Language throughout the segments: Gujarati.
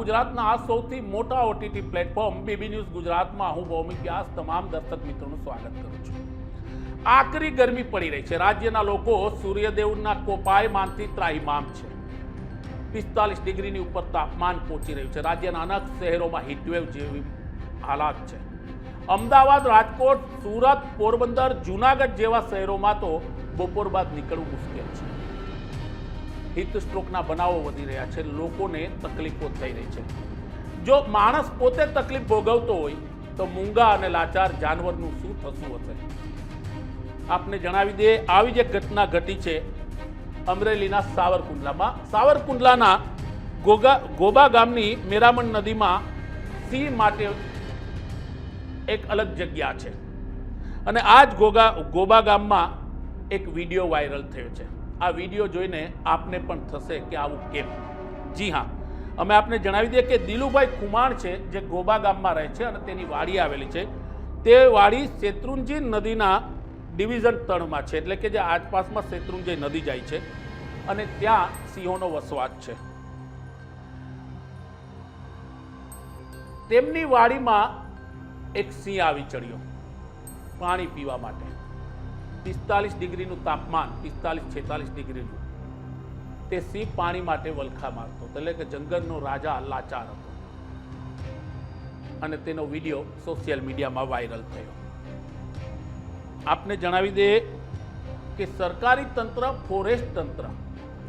ગુજરાતના આ સૌથી મોટા ઓટીટી પ્લેટફોર્મ બીબી ન્યૂઝ ગુજરાતમાં હું ભૌમિક વ્યાસ તમામ દર્શક મિત્રોનું સ્વાગત કરું છું। આકરી ગરમી પડી રહી છે। રાજ્યના લોકો સૂર્યદેવના કોપાયમાનથી ત્રાહિમામ છે। 45 ડિગ્રીની ઉપર તાપમાન પહોંચી રહ્યું છે। રાજ્યના અનેક શહેરોમાં હીટવેવ જેવી હાલાત છે। અમદાવાદ, રાજકોટ, સુરત, પોરબંદર, જૂનાગઢ જેવા શહેરોમાં તો બપોર બાદ નીકળવું મુશ્કેલ છે। હીટ સ્ટ્રોકના બનાવો વધી રહ્યા છે। લોકોને તકલીફો થઈ રહી છે। જો માણસ પોતે તકલીફ ભોગવતો હોય તો મૂંગા અને લાચાર જાનવરનું શું થતું હશે? આપને જણાવી દે, આવી જે ઘટના ઘટી છે અમરેલીના સાવરકુંડલામાં। સાવરકુંડલાના ગોબા ગામની મેરામણ નદીમાં સિંહ માટે એક અલગ જગ્યા છે અને આ જ ગોબા ગામમાં એક વિડીયો વાયરલ થયો છે। આ વિડીયો જોઈને આપને પણ થશે કે આવું કેમ? જી હા, અમે આપને જણાવી દઈએ કે દિલુભાઈ કુમાણ છે જે ગોબા ગામમાં રહે છે અને તેની વાડી આવેલી છે। તે વાડી શેત્રુંજી નદીના ડિવિઝન 3માં છે, એટલે કે જે આસપાસમાં શેત્રુંજી નદી જાય છે અને ત્યાં સિંહોનો વસવાટ છે। તેમની વાડીમાં એક સિંહ આવી ચડ્યો પાણી પીવા માટે। 45 ડિગ્રીનું તાપમાન, 45-46 ડિગ્રીનું, તે સિંહ પાણી માટે વલખા મારતો, એટલે કે જંગલનો રાજા લાચાર હતો અને તેનો વિડીયો સોશિયલ મીડિયામાં વાયરલ થયો। આપને જણાવી દે કે સરકારી તંત્ર, ફોરેસ્ટ તંત્ર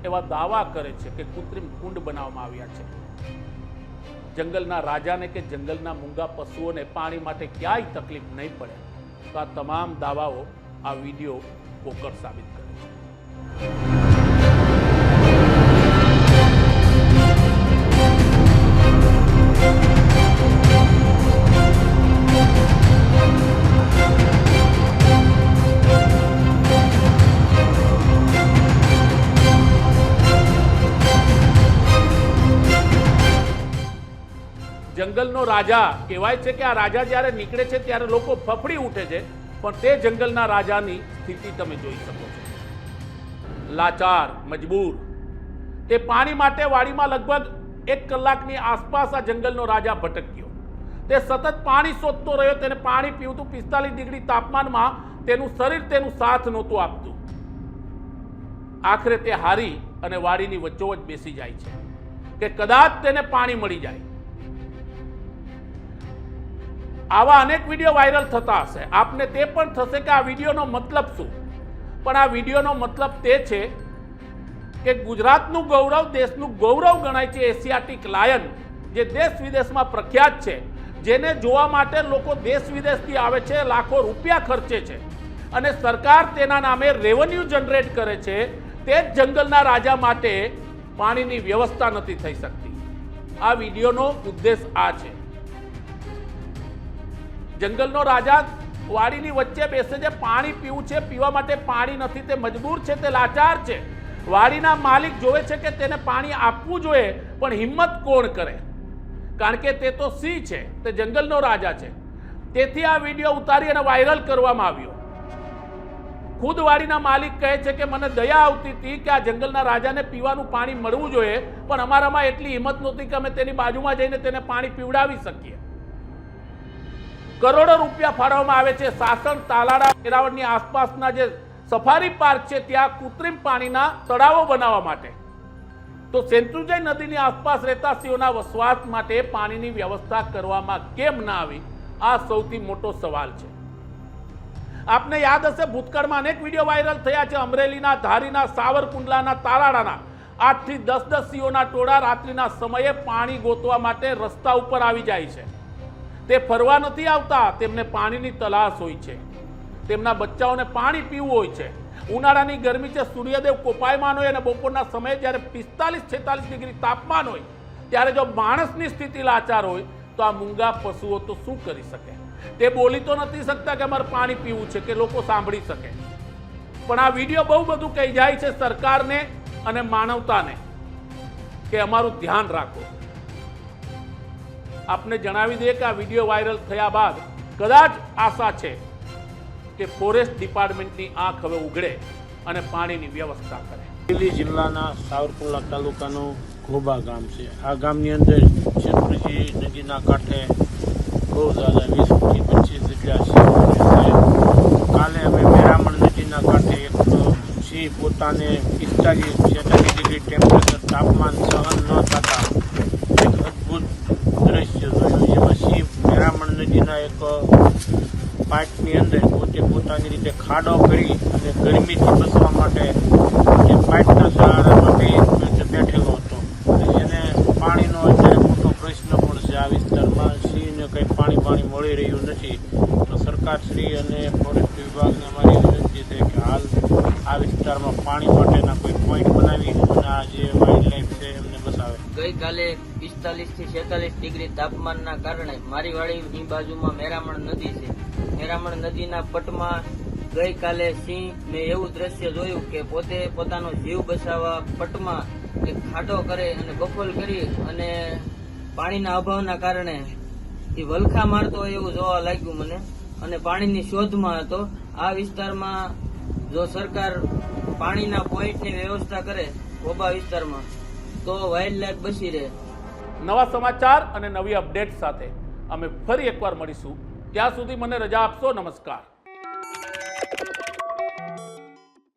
એવા દાવા કરે છે કે કૃત્રિમ કુંડ બનાવવામાં આવ્યા છે। જંગલના રાજાને કે જંગલના મૂંગા પશુઓને પાણી માટે ક્યાંય તકલીફ નહીં પડે, તો આ તમામ દાવાઓ આ વિડીયો પોકળ સાબિત કરે છે। જંગલનો રાજા કહેવાય છે કે આ રાજા જ્યારે નીકળે છે ત્યારે લોકો ફફડી ઉઠે છે, પણ તે જંગલના રાજાની સ્થિતિ તમે જોઈ શકો છો। લાચાર, મજબૂર, તે પાણી માટે વાડીમાં લગભગ 1 કલાકની આસપાસ આ જંગલનો રાજા ભટક્યો। તે સતત પાણી શોધતો રહ્યો, તેને પાણી પીવતું। 45 ડિગ્રી તાપમાનમાં તેનું શરીર તેનું સાથ નહોતું આપતું। આખરે તે હારી અને વાડીની વચ્ચોવચ બેસી જાય છે કે કદાચ તેને પાણી મળી જાય। આવા અનેક વિડીયો વાયરલ થતા હશે। આપને તે પણ થશે કે આ વિડીયોનો મતલબ શું? પણ આ વિડીયોનો મતલબ તે છે કે ગુજરાતનું ગૌરવ, દેશનું ગૌરવ ગણાય છે એશિયાટિક લાયન, જે દેશ વિદેશમાં પ્રખ્યાત છે, જેને જોવા માટે લોકો દેશ વિદેશથી આવે છે, લાખો રૂપિયા ખર્ચે છે અને સરકાર તેના નામે રેવન્યુ જનરેટ કરે છે। તે જ જંગલના રાજા માટે પાણીની વ્યવસ્થા નથી થઈ શકતી। આ વિડીયોનો ઉદ્દેશ આ છે। જંગલનો રાજા વાડીની વચ્ચે બેસે છે, પાણી પીવું છે, પીવા માટે પાણી નથી, તે મજબૂર છે, તે લાચાર છે। વાડીના માલિક જોવે છે કે તેને પાણી આપવું જોઈએ, પણ હિંમત કોણ કરે? કારણ કે તે તો સિંહ છે, તે જંગલનો રાજા છે। તેથી આ વિડીયો ઉતારી અને વાયરલ કરવામાં આવ્યો। ખુદ વાડીના માલિક કહે છે કે મને દયા આવતી હતી કે આ જંગલના રાજાને પીવાનું પાણી મળવું જોઈએ, પણ અમારામાં એટલી હિંમત નહોતી કે અમે તેની બાજુમાં જઈને તેને પાણી પીવડાવી શકીએ। કરોડો રૂપિયા ફાળવવામાં આવે છે। સાસણ, તાલાડા, વેરાવળની આસપાસના જે સફારી પાર્ક છે ત્યાં કૃત્રિમ પાણીના તળાવો બનાવવા માટે, તો શેત્રુંજી નદીની આસપાસ રહેતા સિંહોના વસવાટ માટે પાણીની વ્યવસ્થા કરવામાં કેમ ના આવી? આ સૌથી મોટો સવાલ છે। આપને યાદ હશે, ભૂતકાળમાં અનેક વિડીયો વાયરલ થયા છે। અમરેલીના, ધારીના, સાવરકુંડલાના, તાલાડાના 8 થી 10 સિંહોના ટોળા રાત્રિના સમયે પાણી ગોતવા માટે રસ્તા ઉપર આવી જાય છે। તે ફરવા નથી આવતા, તેમને પાણીની તલાશ હોય છે, તેમના બચ્ચાઓને પાણી પીવું હોય છે। ઉનાળાની ગરમી છે, સૂર્યદેવ કોપાયમાન હોય અને બપોરના સમયે જ્યારે 45-46 ડિગ્રી તાપમાન હોય ત્યારે જો માણસની સ્થિતિ લાચાર હોય તો આ મૂંગા પશુઓ તો શું કરી શકે? તે બોલી તો નથી શકતા કે અમારે પાણી પીવું છે કે લોકો સાંભળી શકે, પણ આ વિડીયો બહુ બધું કહી જાય છે સરકારને અને માનવતાને કે અમારું ધ્યાન રાખો। આપને જણાવી દઈએ કે આ વિડીયો વાયરલ થયા બાદ કદાચ આશા છે કે ફોરેસ્ટ ડિપાર્ટમેન્ટની આંખ હવે ઉઘડે અને પાણીની વ્યવસ્થા કરે। અમરેલી જિલ્લાના સાવરકુંડલા તાલુકાનું ગોબા ગામ છે. આ ગામની અંદર શેત્રુંજી નદીના કાંઠે બહુ જ્યાદા 20 થી 25 જેટલા સિંહ છે. કાલે અમે મેરામણ નદીના કાંઠે એક સિંહ પોતાને 45-46 ડિગ્રી ટેમ્પરેચર તાપમાન સહન ન થતા એક અદ્ભુત દ્રશ્ય જોયું, જેમાં સિંહ મેરામણ નદીના એક પાઇપની અંદર પોતાની રીતે ખાડો કરી અને ગરમીથી બચવા માટે જે પાઇપના સહારામાં બેઠેલો હતો. એને પાણીનો અત્યારે મોટો પ્રશ્ન પણ છે આ વિસ્તારમાં. સિંહને કંઈ પાણી મળી રહ્યું નથી. તો સરકારશ્રી અને ફોરેસ્ટ વિભાગને અમારી વિનંતી છે કે હાલ આ વિસ્તારમાં પાણી માટેના કોઈ પોઈન્ટ બનાવી અને આ જે વાઇલ્ડ લાઈફ છે એમને બચાવે. ગઈકાલે 45 થી 46 ડિગ્રી તાપમાનના કારણે મારી વાડીની બાજુમાં મેરામણ નદી છે. મેરામણ નદીના પટમાં ગઈકાલે સિંહ મેં એવું દ્રશ્ય જોયું કે પોતે પોતાનો જીવ બચાવવા પટમાં એક ખાડો કરે અને બફોલ કરી અને પાણીના અભાવના કારણે એ વલખા મારતો હોય એવું જોવા લાગ્યું મને, અને પાણીની શોધમાં હતો. આ વિસ્તારમાં જો સરકાર પાણીના પોઈન્ટની વ્યવસ્થા કરે ગોબા વિસ્તારમાં તો વાઇલ્ડ લાઈફ બચી રહે. નવા સમાચાર અને નવી અપડેટ સાથે અમે ફરી એકવાર મળીશું. ત્યાં સુધી મને રજા આપશો. નમસ્કાર.